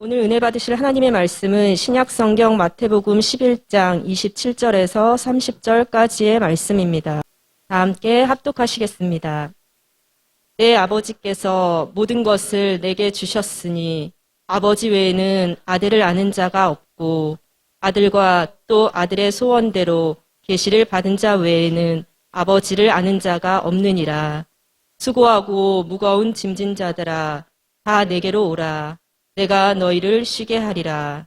오늘 은혜 받으실 하나님의 말씀은 신약성경 마태복음 11장 27절에서 30절까지의 말씀입니다. 다 함께 합독하시겠습니다. 내 아버지께서 모든 것을 내게 주셨으니 아버지 외에는 아들을 아는 자가 없고 아들과 또 아들의 소원대로 계시를 받은 자 외에는 아버지를 아는 자가 없느니라. 수고하고 무거운 짐진 자들아 다 내게로 오라. 내가 너희를 쉬게 하리라.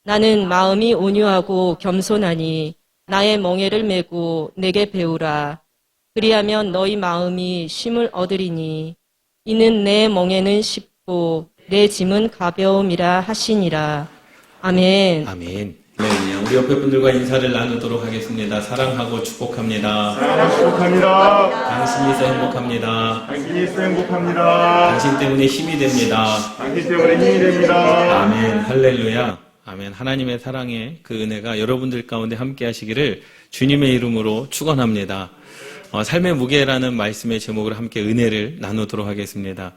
나는 마음이 온유하고 겸손하니 나의 멍에를 메고 내게 배우라. 그리하면 너희 마음이 쉼을 얻으리니 이는 내 멍에는 쉽고 내 짐은 가벼움이라 하시니라. 아멘. 아멘. 네, 우리 옆에 분들과 인사를 나누도록 하겠습니다. 사랑하고 축복합니다. 사랑하고 축복합니다. 당신이 있어 행복합니다. 당신이 있어 행복합니다. 당신 때문에 힘이 됩니다. 당신 때문에 힘이 됩니다. 아멘. 할렐루야. 아멘. 하나님의 사랑의 그 은혜가 여러분들 가운데 함께 하시기를 주님의 이름으로 축원합니다. 삶의 무게라는 말씀의 제목으로 함께 은혜를 나누도록 하겠습니다.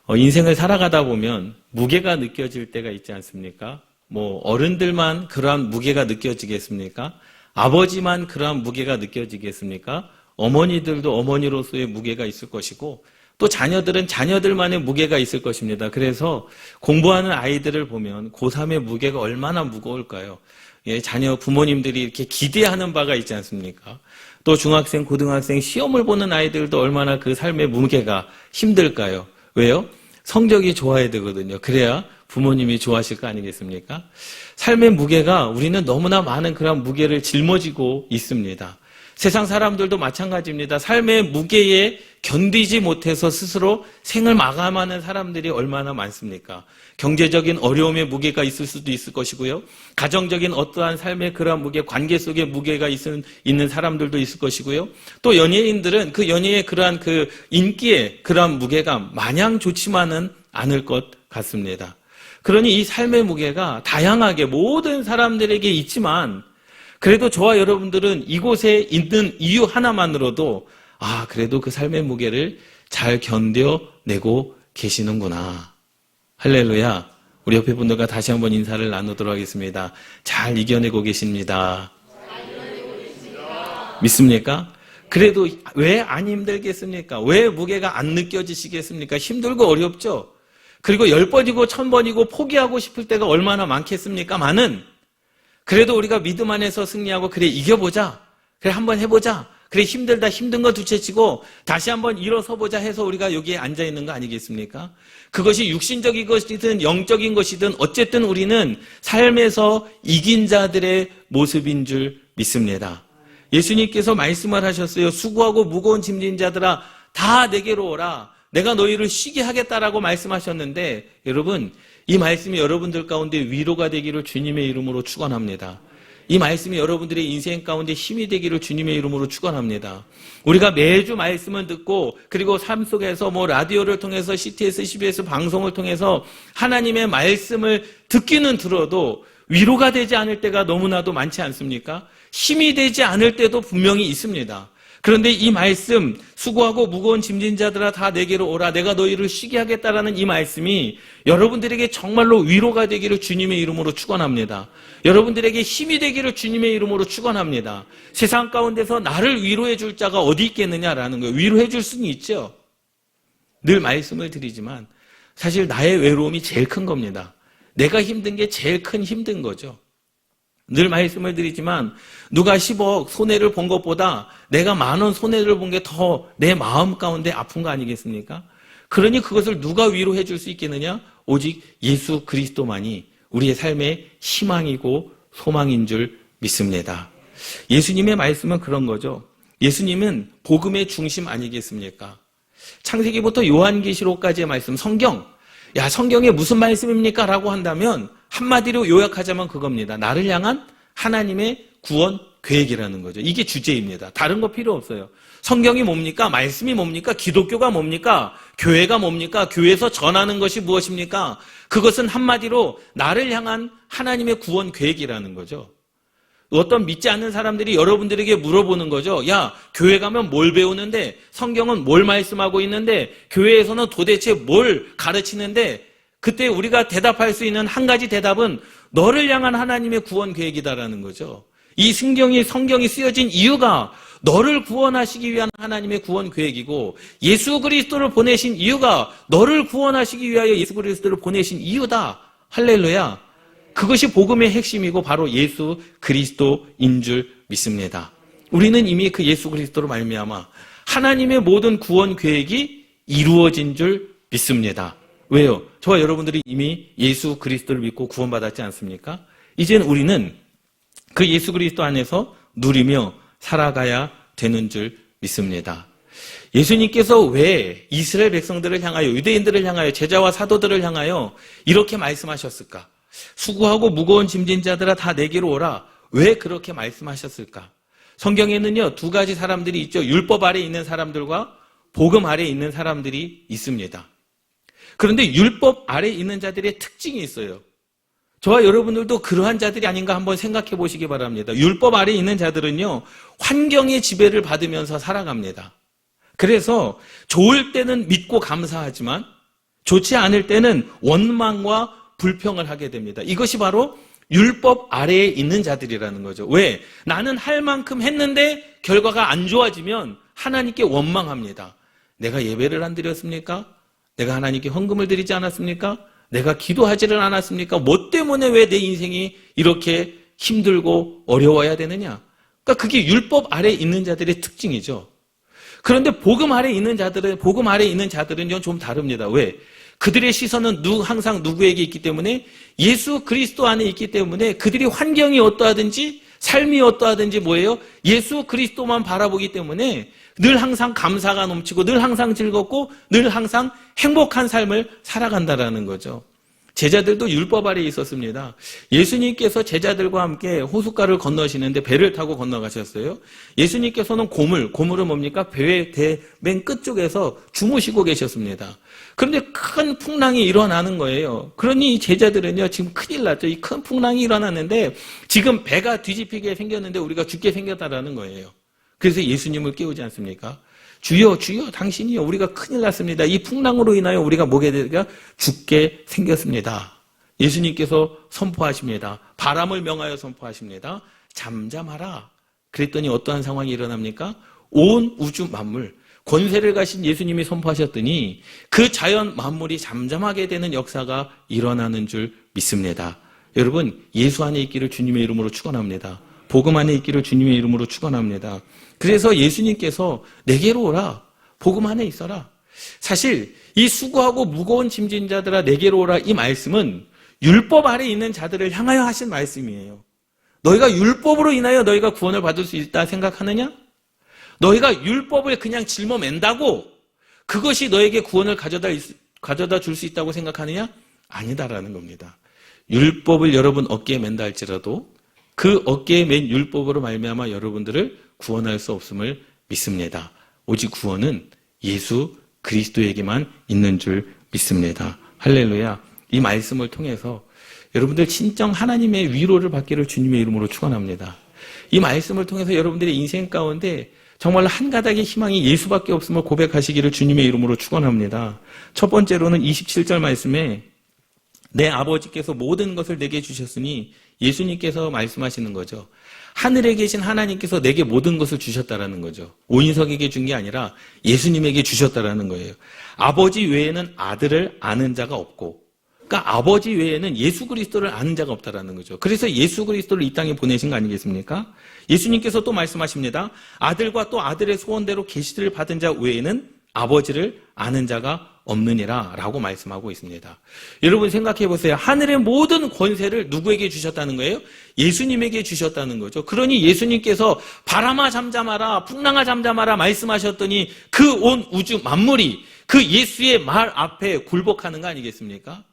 인생을 살아가다 보면 무게가 느껴질 때가 있지 않습니까? 어른들만 그러한 무게가 느껴지겠습니까? 아버지만 그러한 무게가 느껴지겠습니까? 어머니들도 어머니로서의 무게가 있을 것이고 또 자녀들은 자녀들만의 무게가 있을 것입니다. 그래서 공부하는 아이들을 보면 고3의 무게가 얼마나 무거울까요? 자녀 부모님들이 이렇게 기대하는 바가 있지 않습니까? 또 중학생, 고등학생 시험을 보는 아이들도 얼마나 그 삶의 무게가 힘들까요? 왜요? 성적이 좋아야 되거든요. 그래야 부모님이 좋아하실 거 아니겠습니까? 삶의 무게가 우리는 너무나 많은 그런 무게를 짊어지고 있습니다. 세상 사람들도 마찬가지입니다. 삶의 무게에 견디지 못해서 스스로 생을 마감하는 사람들이 얼마나 많습니까? 경제적인 어려움의 무게가 있을 수도 있을 것이고요. 가정적인 어떠한 삶의 그러한 무게, 관계 속에 무게가 있는 사람들도 있을 것이고요. 또 연예인들은 그 연예의 그러한 그 인기의 그러한 무게가 마냥 좋지만은 않을 것 같습니다. 그러니 이 삶의 무게가 다양하게 모든 사람들에게 있지만 그래도 저와 여러분들은 이곳에 있는 이유 하나만으로도 그래도 그 삶의 무게를 잘 견뎌내고 계시는구나. 할렐루야. 우리 옆에 분들과 다시 한번 인사를 나누도록 하겠습니다. 잘 이겨내고 계십니다. 믿습니까? 그래도 왜 안 힘들겠습니까? 왜 무게가 안 느껴지시겠습니까? 힘들고 어렵죠? 그리고 10번이고 1000번이고 포기하고 싶을 때가 얼마나 많겠습니까? 그래도 우리가 믿음 안에서 승리하고 그래 이겨보자. 그래 한번 해보자. 그래 힘들다 힘든 거 둘째치고 다시 한번 일어서보자 해서 우리가 여기에 앉아있는 거 아니겠습니까? 그것이 육신적인 것이든 영적인 것이든 어쨌든 우리는 삶에서 이긴 자들의 모습인 줄 믿습니다. 예수님께서 말씀을 하셨어요. 수고하고 무거운 짐진 자들아 다 내게로 오라. 내가 너희를 쉬게 하겠다라고 말씀하셨는데 여러분 이 말씀이 여러분들 가운데 위로가 되기를 주님의 이름으로 축원합니다. 이 말씀이 여러분들의 인생 가운데 힘이 되기를 주님의 이름으로 축원합니다. 우리가 매주 말씀을 듣고 그리고 삶 속에서 라디오를 통해서 CTS, CBS 방송을 통해서 하나님의 말씀을 듣기는 들어도 위로가 되지 않을 때가 너무나도 많지 않습니까? 힘이 되지 않을 때도 분명히 있습니다. 그런데 이 말씀 수고하고 무거운 짐진 자들아 다 내게로 오라 내가 너희를 쉬게 하겠다라는 이 말씀이 여러분들에게 정말로 위로가 되기를 주님의 이름으로 축원합니다. 여러분들에게 힘이 되기를 주님의 이름으로 축원합니다. 세상 가운데서 나를 위로해 줄 자가 어디 있겠느냐라는 거예요. 위로해 줄 수는 있죠. 늘 말씀을 드리지만 사실 나의 외로움이 제일 큰 겁니다. 내가 힘든 게 제일 큰 힘든 거죠. 늘 말씀을 드리지만 누가 10억 손해를 본 것보다 내가 10,000원 손해를 본 게 더 내 마음 가운데 아픈 거 아니겠습니까? 그러니 그것을 누가 위로해 줄 수 있겠느냐? 오직 예수 그리스도만이 우리의 삶의 희망이고 소망인 줄 믿습니다. 예수님의 말씀은 그런 거죠. 예수님은 복음의 중심 아니겠습니까? 창세기부터 요한계시록까지의 말씀, 성경에 무슨 말씀입니까? 라고 한다면 한마디로 요약하자면 그겁니다. 나를 향한 하나님의 구원 계획이라는 거죠. 이게 주제입니다. 다른 거 필요 없어요. 성경이 뭡니까? 말씀이 뭡니까? 기독교가 뭡니까? 교회가 뭡니까? 교회에서 전하는 것이 무엇입니까? 그것은 한마디로 나를 향한 하나님의 구원 계획이라는 거죠. 어떤 믿지 않는 사람들이 여러분들에게 물어보는 거죠. 야, 교회 가면 뭘 배우는데? 성경은 뭘 말씀하고 있는데? 교회에서는 도대체 뭘 가르치는데? 그때 우리가 대답할 수 있는 한 가지 대답은 너를 향한 하나님의 구원 계획이다라는 거죠. 이 성경이 쓰여진 이유가 너를 구원하시기 위한 하나님의 구원 계획이고 예수 그리스도를 보내신 이유가 너를 구원하시기 위하여 예수 그리스도를 보내신 이유다. 할렐루야. 그것이 복음의 핵심이고 바로 예수 그리스도인 줄 믿습니다. 우리는 이미 그 예수 그리스도로 말미암아 하나님의 모든 구원 계획이 이루어진 줄 믿습니다. 왜요? 저와 여러분들이 이미 예수 그리스도를 믿고 구원받았지 않습니까? 이제는 우리는 그 예수 그리스도 안에서 누리며 살아가야 되는 줄 믿습니다. 예수님께서 왜 이스라엘 백성들을 향하여, 유대인들을 향하여, 제자와 사도들을 향하여 이렇게 말씀하셨을까? 수고하고 무거운 짐진 자들아 다 내게로 오라. 왜 그렇게 말씀하셨을까? 성경에는요, 두 가지 사람들이 있죠. 율법 아래 있는 사람들과 복음 아래 있는 사람들이 있습니다. 그런데 율법 아래 있는 자들의 특징이 있어요. 저와 여러분들도 그러한 자들이 아닌가 한번 생각해 보시기 바랍니다. 율법 아래 있는 자들은요, 환경의 지배를 받으면서 살아갑니다. 그래서 좋을 때는 믿고 감사하지만 좋지 않을 때는 원망과 불평을 하게 됩니다. 이것이 바로 율법 아래에 있는 자들이라는 거죠. 왜? 나는 할 만큼 했는데 결과가 안 좋아지면 하나님께 원망합니다. 내가 예배를 안 드렸습니까? 내가 하나님께 헌금을 드리지 않았습니까? 내가 기도하지를 않았습니까? 뭐 때문에 왜 내 인생이 이렇게 힘들고 어려워야 되느냐? 그러니까 그게 율법 아래에 있는 자들의 특징이죠. 그런데 복음 아래에 있는 자들은요, 좀 다릅니다. 왜? 그들의 시선은 항상 누구에게 있기 때문에 예수 그리스도 안에 있기 때문에 그들이 환경이 어떠하든지 삶이 어떠하든지 뭐예요? 예수 그리스도만 바라보기 때문에 늘 항상 감사가 넘치고 늘 항상 즐겁고 늘 항상 행복한 삶을 살아간다라는 거죠. 제자들도 율법 아래에 있었습니다. 예수님께서 제자들과 함께 호숫가를 건너시는데 배를 타고 건너가셨어요. 예수님께서는 고물은 뭡니까? 배의 맨 끝쪽에서 주무시고 계셨습니다. 그런데 큰 풍랑이 일어나는 거예요. 그러니 이 제자들은요, 지금 큰일 났죠. 이 큰 풍랑이 일어났는데 지금 배가 뒤집히게 생겼는데 우리가 죽게 생겼다라는 거예요. 그래서 예수님을 깨우지 않습니까? 주여, 주여, 당신이요. 우리가 큰일 났습니다. 이 풍랑으로 인하여 우리가 뭐게 되니까 죽게 생겼습니다. 예수님께서 선포하십니다. 바람을 명하여 선포하십니다. 잠잠하라. 그랬더니 어떠한 상황이 일어납니까? 온 우주 만물, 권세를 가신 예수님이 선포하셨더니 그 자연 만물이 잠잠하게 되는 역사가 일어나는 줄 믿습니다. 여러분, 예수 안에 있기를 주님의 이름으로 축원합니다. 복음 안에 있기를 주님의 이름으로 축원합니다. 그래서 예수님께서 내게로 오라. 복음 안에 있어라. 사실 이 수고하고 무거운 짐진 자들아 내게로 오라, 이 말씀은 율법 아래 있는 자들을 향하여 하신 말씀이에요. 너희가 율법으로 인하여 너희가 구원을 받을 수 있다 생각하느냐? 너희가 율법을 그냥 짊어맨다고 그것이 너에게 구원을 가져다 줄 수 있다고 생각하느냐? 아니다라는 겁니다. 율법을 여러분 어깨에 맨다 할지라도 그 어깨에 맨 율법으로 말미암아 여러분들을 구원할 수 없음을 믿습니다. 오직 구원은 예수 그리스도에게만 있는 줄 믿습니다. 할렐루야. 이 말씀을 통해서 여러분들 진정 하나님의 위로를 받기를 주님의 이름으로 축원합니다. 이 말씀을 통해서 여러분들의 인생 가운데 정말 한 가닥의 희망이 예수밖에 없음을 고백하시기를 주님의 이름으로 축원합니다. 첫 번째로는 27절 말씀에 내 아버지께서 모든 것을 내게 주셨으니 예수님께서 말씀하시는 거죠. 하늘에 계신 하나님께서 내게 모든 것을 주셨다라는 거죠. 오인석에게 준 게 아니라 예수님에게 주셨다라는 거예요. 아버지 외에는 아들을 아는 자가 없고, 그러니까 아버지 외에는 예수 그리스도를 아는 자가 없다라는 거죠. 그래서 예수 그리스도를 이 땅에 보내신 거 아니겠습니까? 예수님께서 또 말씀하십니다. 아들과 또 아들의 소원대로 계시를 받은 자 외에는 아버지를 아는 자가 없느니라 라고 말씀하고 있습니다. 여러분 생각해 보세요. 하늘의 모든 권세를 누구에게 주셨다는 거예요? 예수님에게 주셨다는 거죠. 그러니 예수님께서 바람아 잠잠하라, 풍랑아 잠잠하라 말씀하셨더니 그 온 우주 만물이 그 예수의 말 앞에 굴복하는 거 아니겠습니까?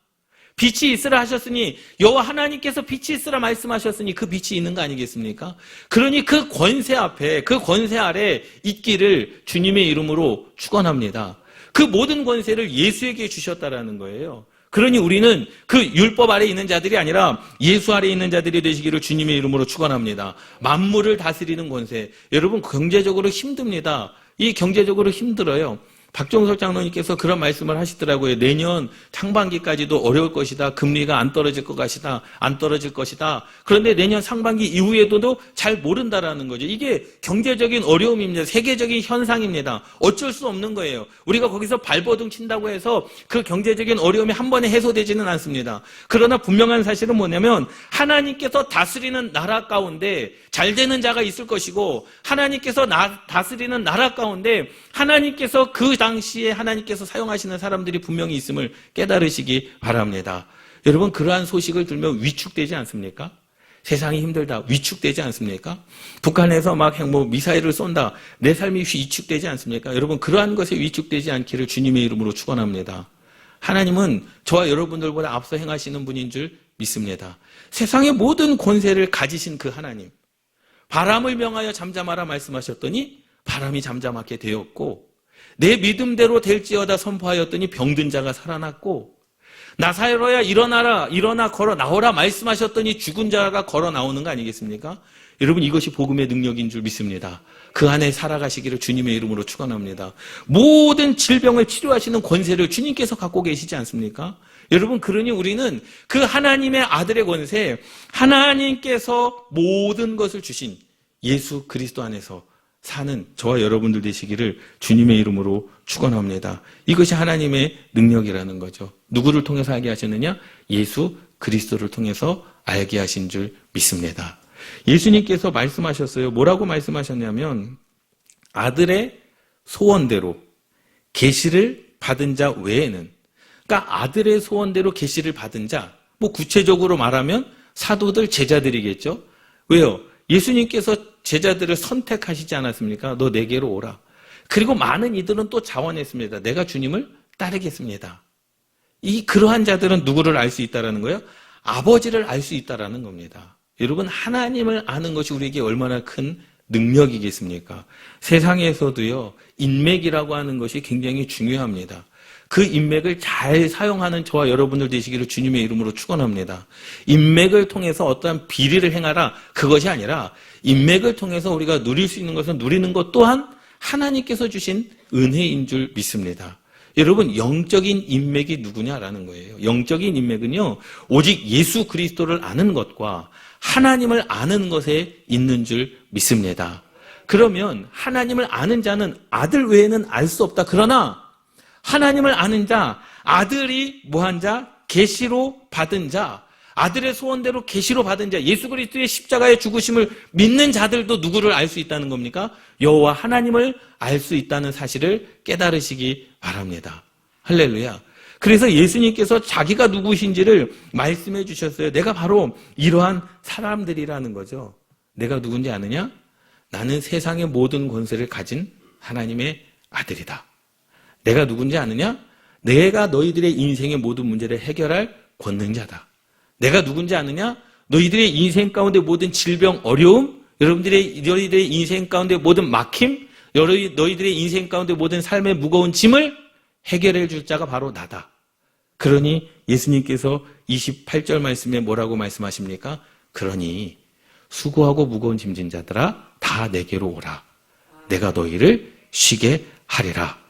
빛이 있으라 하셨으니 여호와 하나님께서 빛이 있으라 말씀하셨으니 그 빛이 있는 거 아니겠습니까? 그러니 그 권세 앞에, 그 권세 아래 있기를 주님의 이름으로 축원합니다. 그 모든 권세를 예수에게 주셨다라는 거예요. 그러니 우리는 그 율법 아래 있는 자들이 아니라 예수 아래 있는 자들이 되시기를 주님의 이름으로 축원합니다. 만물을 다스리는 권세. 여러분 경제적으로 힘듭니다. 이 경제적으로 힘들어요. 박종석 장로님께서 그런 말씀을 하시더라고요. 내년 상반기까지도 어려울 것이다. 금리가 안 떨어질 것이다. 그런데 내년 상반기 이후에도 잘 모른다라는 거죠. 이게 경제적인 어려움입니다. 세계적인 현상입니다. 어쩔 수 없는 거예요. 우리가 거기서 발버둥 친다고 해서 그 경제적인 어려움이 한 번에 해소되지는 않습니다. 그러나 분명한 사실은 뭐냐면 하나님께서 다스리는 나라 가운데 잘 되는 자가 있을 것이고 하나님께서 다스리는 나라 가운데 하나님께서 그 당시에 하나님께서 사용하시는 사람들이 분명히 있음을 깨달으시기 바랍니다. 여러분, 그러한 소식을 들으면 위축되지 않습니까? 세상이 힘들다, 위축되지 않습니까? 북한에서 막 미사일을 쏜다, 내 삶이 위축되지 않습니까? 여러분, 그러한 것에 위축되지 않기를 주님의 이름으로 축원합니다. 하나님은 저와 여러분들보다 앞서 행하시는 분인 줄 믿습니다. 세상의 모든 권세를 가지신 그 하나님, 바람을 명하여 잠잠하라 말씀하셨더니 바람이 잠잠하게 되었고, 내 믿음대로 될지어다 선포하였더니 병든 자가 살아났고, 나사로야 일어나 걸어 나오라 말씀하셨더니 죽은 자가 걸어 나오는 거 아니겠습니까? 여러분, 이것이 복음의 능력인 줄 믿습니다. 그 안에 살아가시기를 주님의 이름으로 축원합니다. 모든 질병을 치료하시는 권세를 주님께서 갖고 계시지 않습니까? 여러분, 그러니 우리는 그 하나님의 아들의 권세, 하나님께서 모든 것을 주신 예수 그리스도 안에서 사는 저와 여러분들 되시기를 주님의 이름으로 축원합니다. 이것이 하나님의 능력이라는 거죠. 누구를 통해서 알게 하셨느냐? 예수 그리스도를 통해서 알게 하신 줄 믿습니다. 예수님께서 말씀하셨어요. 뭐라고 말씀하셨냐면 아들의 소원대로 계시를 받은 자 외에는, 그러니까 아들의 소원대로 계시를 받은 자, 구체적으로 말하면 사도들, 제자들이겠죠. 왜요? 예수님께서 제자들을 선택하시지 않았습니까? 너 내게로 오라. 그리고 많은 이들은 또 자원했습니다. 내가 주님을 따르겠습니다. 그러한 자들은 누구를 알 수 있다라는 거예요? 아버지를 알 수 있다라는 겁니다. 여러분, 하나님을 아는 것이 우리에게 얼마나 큰 능력이겠습니까? 세상에서도요, 인맥이라고 하는 것이 굉장히 중요합니다. 그 인맥을 잘 사용하는 저와 여러분들 되시기를 주님의 이름으로 축원합니다. 인맥을 통해서 어떠한 비리를 행하라, 그것이 아니라 인맥을 통해서 우리가 누릴 수 있는 것은 누리는 것 또한 하나님께서 주신 은혜인 줄 믿습니다. 여러분, 영적인 인맥이 누구냐라는 거예요. 영적인 인맥은요, 오직 예수 그리스도를 아는 것과 하나님을 아는 것에 있는 줄 믿습니다. 그러면 하나님을 아는 자는 아들 외에는 알 수 없다. 그러나 하나님을 아는 자, 아들이 뭐한 자? 계시로 받은 자, 아들의 소원대로 계시로 받은 자, 예수 그리스도의 십자가의 죽으심을 믿는 자들도 누구를 알 수 있다는 겁니까? 여호와 하나님을 알 수 있다는 사실을 깨달으시기 바랍니다. 할렐루야. 그래서 예수님께서 자기가 누구신지를 말씀해 주셨어요. 내가 바로 이러한 사람들이라는 거죠. 내가 누군지 아느냐? 나는 세상의 모든 권세를 가진 하나님의 아들이다. 내가 누군지 아느냐? 내가 너희들의 인생의 모든 문제를 해결할 권능자다. 내가 누군지 아느냐? 너희들의 인생 가운데 모든 질병, 어려움, 너희들의 인생 가운데 모든 막힘, 너희들의 인생 가운데 모든 삶의 무거운 짐을 해결해 줄 자가 바로 나다. 그러니 예수님께서 28절 말씀에 뭐라고 말씀하십니까? 그러니 수고하고 무거운 짐진 자들아 다 내게로 오라. 내가 너희를 쉬게 하리라.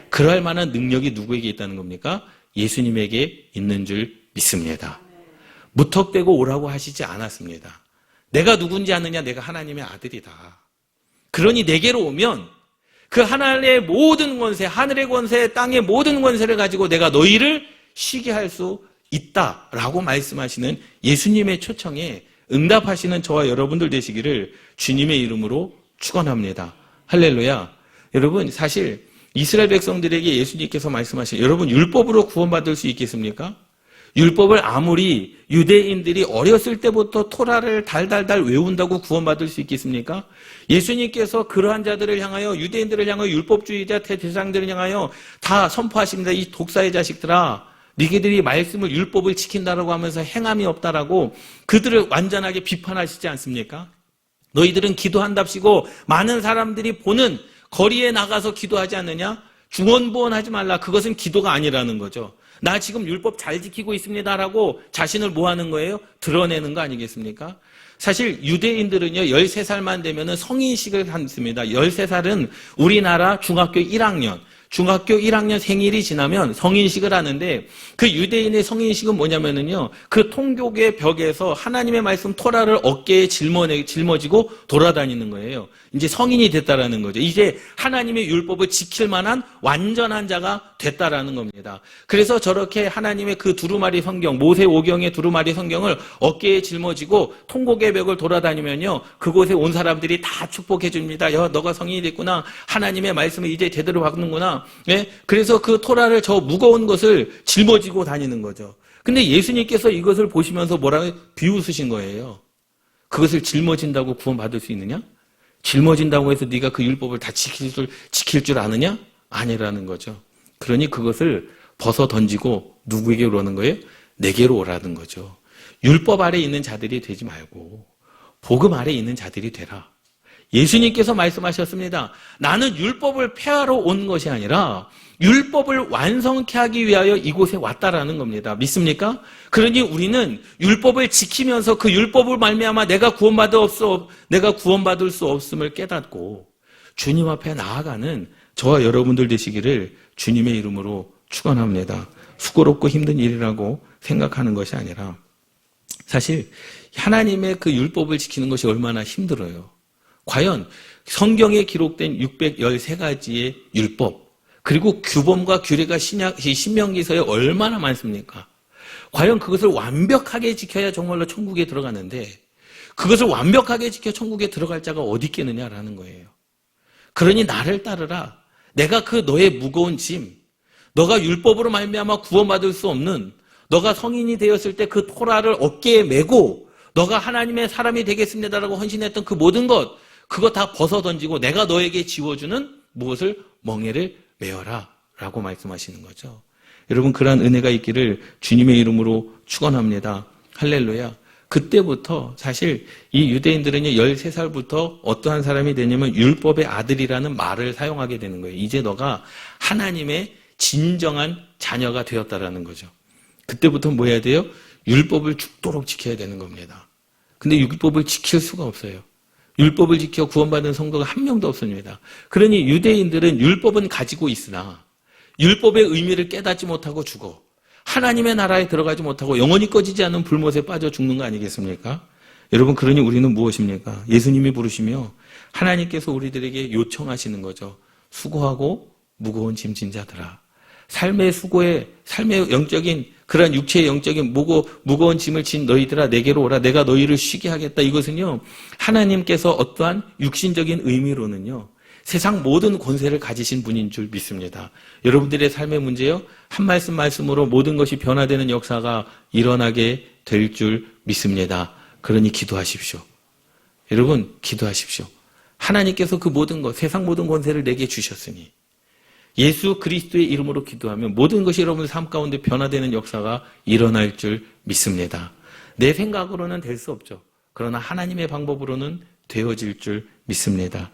그럴 만한 능력이 누구에게 있다는 겁니까? 예수님에게 있는 줄 믿습니다. 무턱대고 오라고 하시지 않았습니다. 내가 누군지 아느냐? 내가 하나님의 아들이다. 그러니 내게로 오면 그 하나님의 모든 권세, 하늘의 권세, 땅의 모든 권세를 가지고 내가 너희를 쉬게 할 수 있다라고 말씀하시는 예수님의 초청에 응답하시는 저와 여러분들 되시기를 주님의 이름으로 축원합니다. 할렐루야. 여러분, 사실 이스라엘 백성들에게 예수님께서 말씀하신, 여러분 율법으로 구원받을 수 있겠습니까? 율법을 아무리 유대인들이 어렸을 때부터 토라를 달달달 외운다고 구원받을 수 있겠습니까? 예수님께서 그러한 자들을 향하여, 유대인들을 향하여, 율법주의자 대상들을 향하여 다 선포하십니다. 이 독사의 자식들아, 니네들이 말씀을, 율법을 지킨다라고 하면서 행함이 없다라고 그들을 완전하게 비판하시지 않습니까? 너희들은 기도한답시고 많은 사람들이 보는 거리에 나가서 기도하지 않느냐? 중언부언하지 말라. 그것은 기도가 아니라는 거죠. 나 지금 율법 잘 지키고 있습니다라고 자신을 뭐 하는 거예요? 드러내는 거 아니겠습니까? 사실 유대인들은요, 13살만 되면은 성인식을 갖습니다. 13살은 우리나라 중학교 1학년, 중학교 1학년 생일이 지나면 성인식을 하는데 그 유대인의 성인식은 뭐냐면은요. 그 통곡의 벽에서 하나님의 말씀 토라를 어깨에 짊어지고 돌아다니는 거예요. 이제 성인이 됐다라는 거죠. 이제 하나님의 율법을 지킬 만한 완전한 자가 됐다라는 겁니다. 그래서 저렇게 하나님의 그 두루마리 성경, 모세 오경의 두루마리 성경을 어깨에 짊어지고 통곡의 벽을 돌아다니면요. 그곳에 온 사람들이 다 축복해 줍니다. 야, 너가 성인이 됐구나. 하나님의 말씀을 이제 제대로 받는구나. 예? 그래서 그 토라를 저 무거운 것을 짊어지고 다니는 거죠. 근데 예수님께서 이것을 보시면서 뭐라고 비웃으신 거예요. 그것을 짊어진다고 구원받을 수 있느냐? 짊어진다고 해서 네가 그 율법을 다 지킬 줄 아느냐? 아니라는 거죠. 그러니 그것을 벗어 던지고 누구에게 오라는 거예요? 내게로 오라는 거죠. 율법 아래 있는 자들이 되지 말고 복음 아래 있는 자들이 되라. 예수님께서 말씀하셨습니다. 나는 율법을 폐하러 온 것이 아니라 율법을 완성케 하기 위하여 이곳에 왔다라는 겁니다. 믿습니까? 그러니 우리는 율법을 지키면서 그 율법을 말미암아 내가 구원받을 수 없음을 깨닫고 주님 앞에 나아가는 저와 여러분들 되시기를 주님의 이름으로 축원합니다. 수고롭고 힘든 일이라고 생각하는 것이 아니라 사실 하나님의 그 율법을 지키는 것이 얼마나 힘들어요. 과연 성경에 기록된 613가지의 율법 그리고 규범과 규례가 신명기서에 얼마나 많습니까? 과연 그것을 완벽하게 지켜야 정말로 천국에 들어가는데 그것을 완벽하게 지켜 천국에 들어갈 자가 어디 있겠느냐라는 거예요. 그러니 나를 따르라. 내가 그 너의 무거운 짐, 너가 율법으로 말미암아 구원받을 수 없는 너가 성인이 되었을 때 그 토라를 어깨에 메고 너가 하나님의 사람이 되겠습니다라고 헌신했던 그 모든 것 그거 다 벗어 던지고 내가 너에게 지워주는 무엇을 멍에를 메어라 라고 말씀하시는 거죠. 여러분 그러한 은혜가 있기를 주님의 이름으로 축원합니다. 할렐루야. 그때부터 사실 이 유대인들은 13살부터 어떠한 사람이 되냐면 율법의 아들이라는 말을 사용하게 되는 거예요. 이제 너가 하나님의 진정한 자녀가 되었다라는 거죠. 그때부터 뭐 해야 돼요? 율법을 죽도록 지켜야 되는 겁니다. 근데 율법을 지킬 수가 없어요. 율법을 지켜 구원받은 성도가 한 명도 없습니다. 그러니 유대인들은 율법은 가지고 있으나 율법의 의미를 깨닫지 못하고 죽어. 하나님의 나라에 들어가지 못하고 영원히 꺼지지 않는 불못에 빠져 죽는 거 아니겠습니까? 여러분 그러니 우리는 무엇입니까? 예수님이 부르시며 하나님께서 우리들에게 요청하시는 거죠. 수고하고 무거운 짐진 자들아. 삶의 수고에 삶의 영적인 그러한 육체의 영적인 무거운 짐을 진 너희들아 내게로 오라. 내가 너희를 쉬게 하겠다. 이것은요. 하나님께서 어떠한 육신적인 의미로는요. 세상 모든 권세를 가지신 분인 줄 믿습니다. 여러분들의 삶의 문제요. 한 말씀으로 모든 것이 변화되는 역사가 일어나게 될 줄 믿습니다. 그러니 기도하십시오. 여러분 기도하십시오. 하나님께서 그 모든 것, 세상 모든 권세를 내게 주셨으니 예수 그리스도의 이름으로 기도하면 모든 것이 여러분 삶 가운데 변화되는 역사가 일어날 줄 믿습니다. 내 생각으로는 될 수 없죠. 그러나 하나님의 방법으로는 되어질 줄 믿습니다.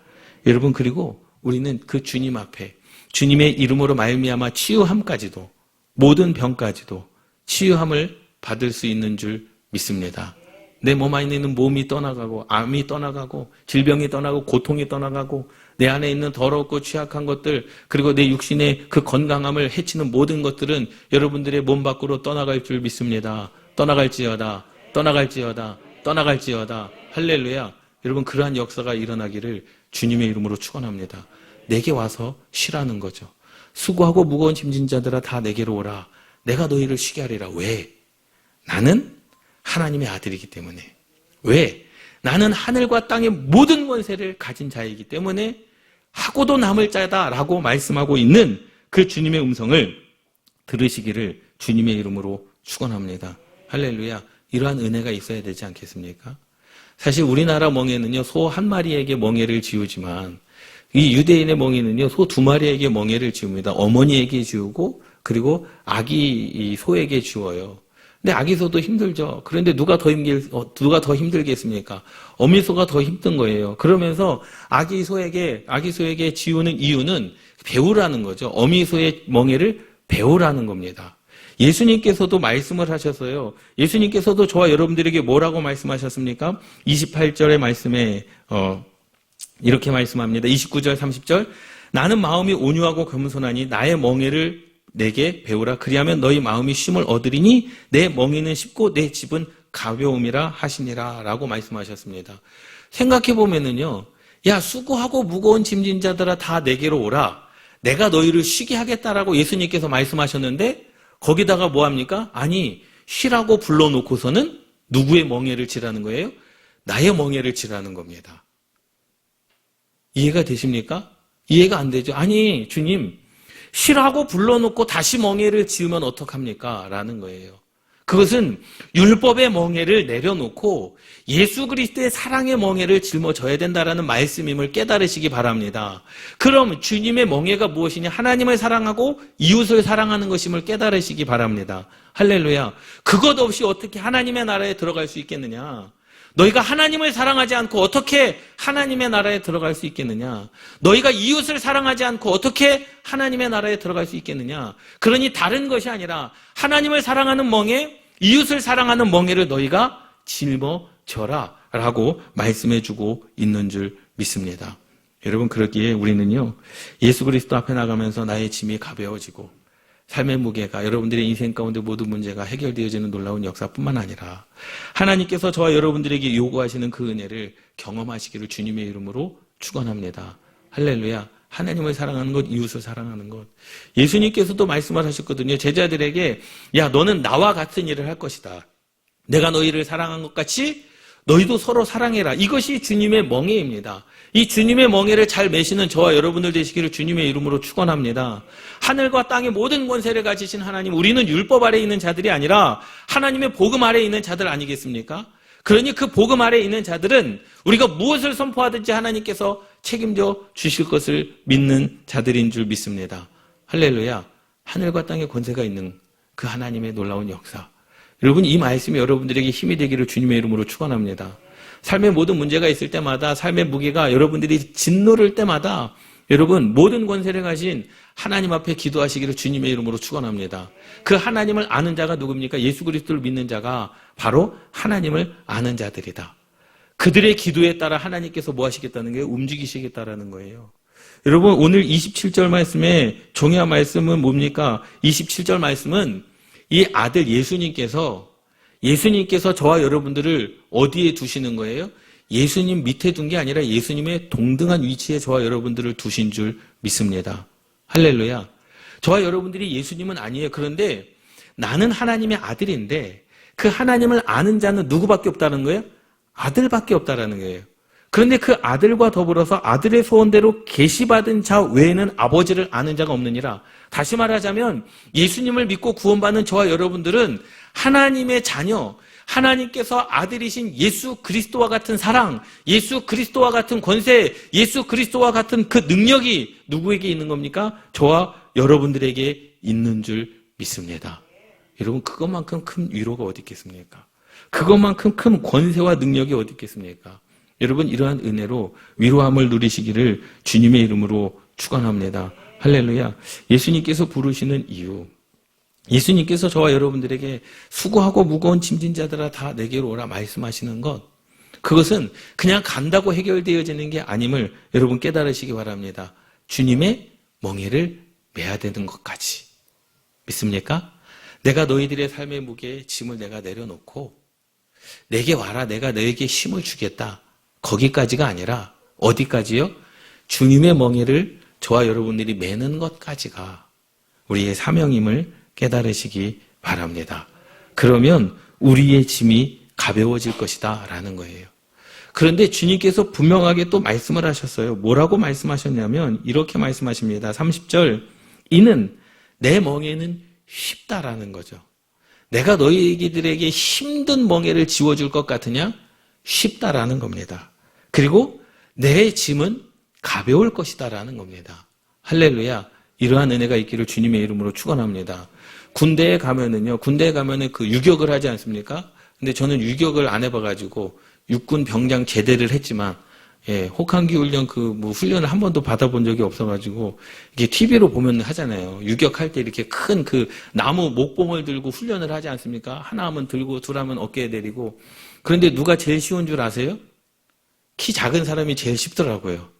여러분 그리고 우리는 그 주님 앞에 주님의 이름으로 말미암아 치유함까지도 모든 병까지도 치유함을 받을 수 있는 줄 믿습니다. 내 몸 안에 있는 몸이 떠나가고 암이 떠나가고 질병이 떠나고 고통이 떠나가고 내 안에 있는 더럽고 취약한 것들 그리고 내 육신의 그 건강함을 해치는 모든 것들은 여러분들의 몸 밖으로 떠나갈 줄 믿습니다. 떠나갈지어다 떠나갈지어다 떠나갈지어다 할렐루야. 여러분 그러한 역사가 일어나기를 주님의 이름으로 축원합니다. 내게 와서 쉬라는 거죠. 수고하고 무거운 짐진 자들아 다 내게로 오라. 내가 너희를 쉬게 하리라. 왜? 나는 하나님의 아들이기 때문에. 왜? 나는 하늘과 땅의 모든 권세를 가진 자이기 때문에 하고도 남을 자다라고 말씀하고 있는 그 주님의 음성을 들으시기를 주님의 이름으로 축원합니다. 할렐루야. 이러한 은혜가 있어야 되지 않겠습니까? 사실 우리나라 멍에는요, 소 한 마리에게 멍에를 지우지만 이 유대인의 멍에는요, 소 2마리에게 멍에를 지웁니다. 어머니에게 지우고 그리고 아기 소에게 지워요. 근데 아기 소도 힘들죠. 그런데 누가 더 힘들겠습니까? 어미소가 더 힘든 거예요. 그러면서 아기 소에게 지우는 이유는 배우라는 거죠. 어미소의 멍에를 배우라는 겁니다. 예수님께서도 말씀을 하셨어요. 예수님께서도 저와 여러분들에게 뭐라고 말씀하셨습니까? 28절의 말씀에 이렇게 말씀합니다. 29절, 30절. 나는 마음이 온유하고 겸손하니 나의 멍에를 내게 배우라. 그리하면 너희 마음이 쉼을 얻으리니 내 멍에는 쉽고 내 집은 가벼움이라 하시니라 라고 말씀하셨습니다. 생각해 보면은요, 야, 수고하고 무거운 짐진 자들아 다 내게로 오라. 내가 너희를 쉬게 하겠다라고 예수님께서 말씀하셨는데 거기다가 뭐 합니까? 아니, 쉬라고 불러놓고서는 누구의 멍에를 치라는 거예요? 나의 멍에를 치라는 겁니다. 이해가 되십니까? 이해가 안 되죠? 아니, 주님, 쉬라고 불러놓고 다시 멍에를 지으면 어떡합니까? 라는 거예요. 그것은 율법의 멍에를 내려놓고 예수 그리스도의 사랑의 멍에를 짊어져야 된다라는 말씀임을 깨달으시기 바랍니다. 그럼 주님의 멍에가 무엇이냐? 하나님을 사랑하고 이웃을 사랑하는 것임을 깨달으시기 바랍니다. 할렐루야. 그것 없이 어떻게 하나님의 나라에 들어갈 수 있겠느냐? 너희가 하나님을 사랑하지 않고 어떻게 하나님의 나라에 들어갈 수 있겠느냐? 너희가 이웃을 사랑하지 않고 어떻게 하나님의 나라에 들어갈 수 있겠느냐? 그러니 다른 것이 아니라 하나님을 사랑하는 멍에, 이웃을 사랑하는 멍에를 너희가 짊어져라 라고 말씀해주고 있는 줄 믿습니다. 여러분, 그러기에 우리는요, 예수 그리스도 앞에 나가면서 나의 짐이 가벼워지고 삶의 무게가, 여러분들의 인생 가운데 모든 문제가 해결되어지는 놀라운 역사뿐만 아니라 하나님께서 저와 여러분들에게 요구하시는 그 은혜를 경험하시기를 주님의 이름으로 축원합니다. 할렐루야. 하나님을 사랑하는 것, 이웃을 사랑하는 것. 예수님께서도 말씀을 하셨거든요. 제자들에게, 야, 너는 나와 같은 일을 할 것이다. 내가 너희를 사랑한 것 같이 너희도 서로 사랑해라. 이것이 주님의 멍에입니다. 이 주님의 멍에를 잘 메시는 저와 여러분들 되시기를 주님의 이름으로 축원합니다. 하늘과 땅의 모든 권세를 가지신 하나님, 우리는 율법 아래에 있는 자들이 아니라 하나님의 복음 아래에 있는 자들 아니겠습니까? 그러니 그 복음 아래에 있는 자들은 우리가 무엇을 선포하든지 하나님께서 책임져 주실 것을 믿는 자들인 줄 믿습니다. 할렐루야. 하늘과 땅의 권세가 있는 그 하나님의 놀라운 역사. 여러분, 이 말씀이 여러분들에게 힘이 되기를 주님의 이름으로 축원합니다. 삶의 모든 문제가 있을 때마다, 삶의 무게가 여러분들이 짓누를 때마다 여러분, 모든 권세를 가진 하나님 앞에 기도하시기를 주님의 이름으로 축원합니다. 그 하나님을 아는 자가 누굽니까? 예수 그리스도를 믿는 자가 바로 하나님을 아는 자들이다. 그들의 기도에 따라 하나님께서 뭐 하시겠다는 거예요? 움직이시겠다라는 거예요. 여러분, 오늘 27절 말씀에 중요한 말씀은 뭡니까? 27절 말씀은 이 아들 예수님께서 저와 여러분들을 어디에 두시는 거예요? 예수님 밑에 둔 게 아니라 예수님의 동등한 위치에 저와 여러분들을 두신 줄 믿습니다. 할렐루야. 저와 여러분들이 예수님은 아니에요. 그런데 나는 하나님의 아들인데 그 하나님을 아는 자는 누구밖에 없다는 거예요? 아들밖에 없다라는 거예요. 그런데 그 아들과 더불어서 아들의 소원대로 계시받은 자 외에는 아버지를 아는 자가 없느니라. 다시 말하자면 예수님을 믿고 구원받는 저와 여러분들은 하나님의 자녀, 하나님께서 아들이신 예수 그리스도와 같은 사랑, 예수 그리스도와 같은 권세, 예수 그리스도와 같은 그 능력이 누구에게 있는 겁니까? 저와 여러분들에게 있는 줄 믿습니다. 여러분, 그것만큼 큰 위로가 어디 있겠습니까? 그것만큼 큰 권세와 능력이 어디 있겠습니까? 여러분, 이러한 은혜로 위로함을 누리시기를 주님의 이름으로 축원합니다. 할렐루야. 예수님께서 부르시는 이유, 예수님께서 저와 여러분들에게 수고하고 무거운 짐진 자들아 다 내게로 오라 말씀하시는 것, 그것은 그냥 간다고 해결되어지는 게 아님을 여러분 깨달으시기 바랍니다. 주님의 멍에를 메야 되는 것까지. 믿습니까? 내가 너희들의 삶의 무게에 짐을 내가 내려놓고 내게 와라, 내가 너에게 힘을 주겠다. 거기까지가 아니라 어디까지요? 주님의 멍에를 저와 여러분들이 매는 것까지가 우리의 사명임을 깨달으시기 바랍니다. 그러면 우리의 짐이 가벼워질 것이다 라는 거예요. 그런데 주님께서 분명하게 또 말씀을 하셨어요. 뭐라고 말씀하셨냐면 이렇게 말씀하십니다. 30절, 이는 내 멍에는 쉽다라는 거죠. 내가 너희들에게 힘든 멍에를 지워줄 것 같으냐? 쉽다라는 겁니다. 그리고 내 짐은 가벼울 것이다라는 겁니다. 할렐루야. 이러한 은혜가 있기를 주님의 이름으로 축원합니다. 군대에 가면은 그 유격을 하지 않습니까? 근데 저는 유격을 안 해봐가지고 육군 병장 제대를 했지만, 혹한기 훈련 훈련을 한 번도 받아본 적이 없어가지고, 이게 TV로 보면 하잖아요. 유격할 때 이렇게 큰 나무 목봉을 들고 훈련을 하지 않습니까? 하나 하면 들고, 둘 하면 어깨에 내리고. 그런데 누가 제일 쉬운 줄 아세요? 키 작은 사람이 제일 쉽더라고요.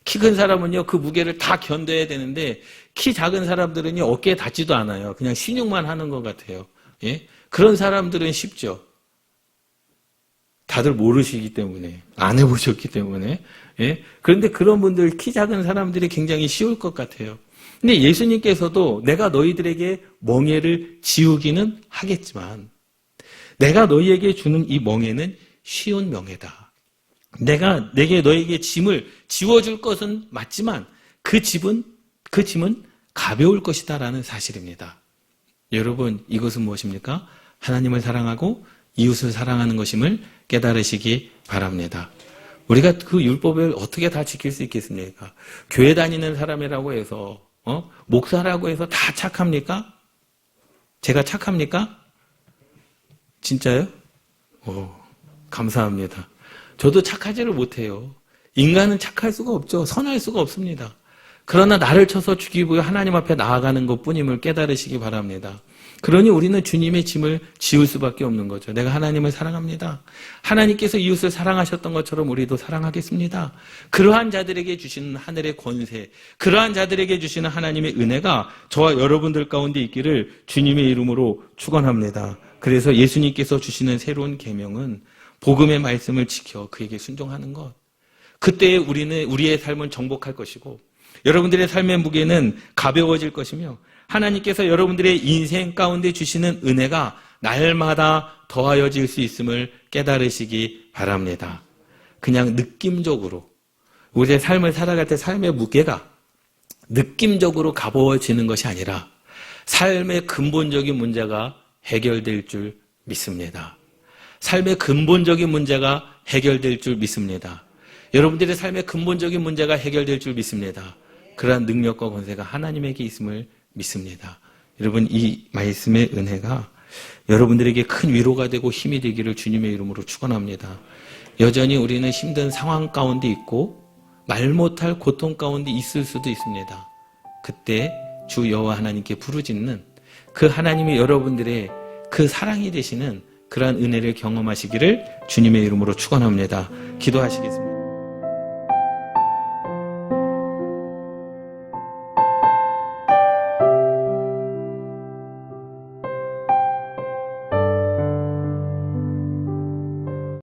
키 큰 사람은요, 그 무게를 다 견뎌야 되는데, 키 작은 사람들은요, 어깨에 닿지도 않아요. 그냥 신용만 하는 것 같아요. 예? 그런 사람들은 쉽죠. 다들 모르시기 때문에, 안 해보셨기 때문에. 예? 그런데 그런 분들, 키 작은 사람들이 굉장히 쉬울 것 같아요. 근데 예수님께서도 내가 너희들에게 멍에를 지우기는 하겠지만, 내가 너희에게 주는 이 멍에는 쉬운 명예다. 내게 너에게 짐을 지워줄 것은 맞지만 그 짐은 가벼울 것이다라는 사실입니다. 여러분, 이것은 무엇입니까? 하나님을 사랑하고 이웃을 사랑하는 것임을 깨달으시기 바랍니다. 우리가 그 율법을 어떻게 다 지킬 수 있겠습니까? 교회 다니는 사람이라고 해서 목사라고 해서 다 착합니까? 제가 착합니까? 진짜요? 감사합니다. 저도 착하지를 못해요. 인간은 착할 수가 없죠. 선할 수가 없습니다. 그러나 나를 쳐서 죽이고 하나님 앞에 나아가는 것뿐임을 깨달으시기 바랍니다. 그러니 우리는 주님의 짐을 지울 수밖에 없는 거죠. 내가 하나님을 사랑합니다. 하나님께서 이웃을 사랑하셨던 것처럼 우리도 사랑하겠습니다. 그러한 자들에게 주시는 하늘의 권세, 그러한 자들에게 주시는 하나님의 은혜가 저와 여러분들 가운데 있기를 주님의 이름으로 축원합니다. 그래서 예수님께서 주시는 새로운 계명은 복음의 말씀을 지켜 그에게 순종하는 것. 그때 우리의 삶은 정복할 것이고 여러분들의 삶의 무게는 가벼워질 것이며 하나님께서 여러분들의 인생 가운데 주시는 은혜가 날마다 더하여질 수 있음을 깨달으시기 바랍니다. 그냥 느낌적으로 우리의 삶을 살아갈 때 삶의 무게가 느낌적으로 가벼워지는 것이 아니라 삶의 근본적인 문제가 해결될 줄 믿습니다. 삶의 근본적인 문제가 해결될 줄 믿습니다. 여러분들의 삶의 근본적인 문제가 해결될 줄 믿습니다. 그러한 능력과 권세가 하나님에게 있음을 믿습니다. 여러분, 이 말씀의 은혜가 여러분들에게 큰 위로가 되고 힘이 되기를 주님의 이름으로 축원합니다. 여전히 우리는 힘든 상황 가운데 있고 말 못할 고통 가운데 있을 수도 있습니다. 그때 주 여호와 하나님께 부르짖는 그 하나님이 여러분들의 그 사랑이 되시는 그러한 은혜를 경험하시기를 주님의 이름으로 축원합니다. 기도하시겠습니다.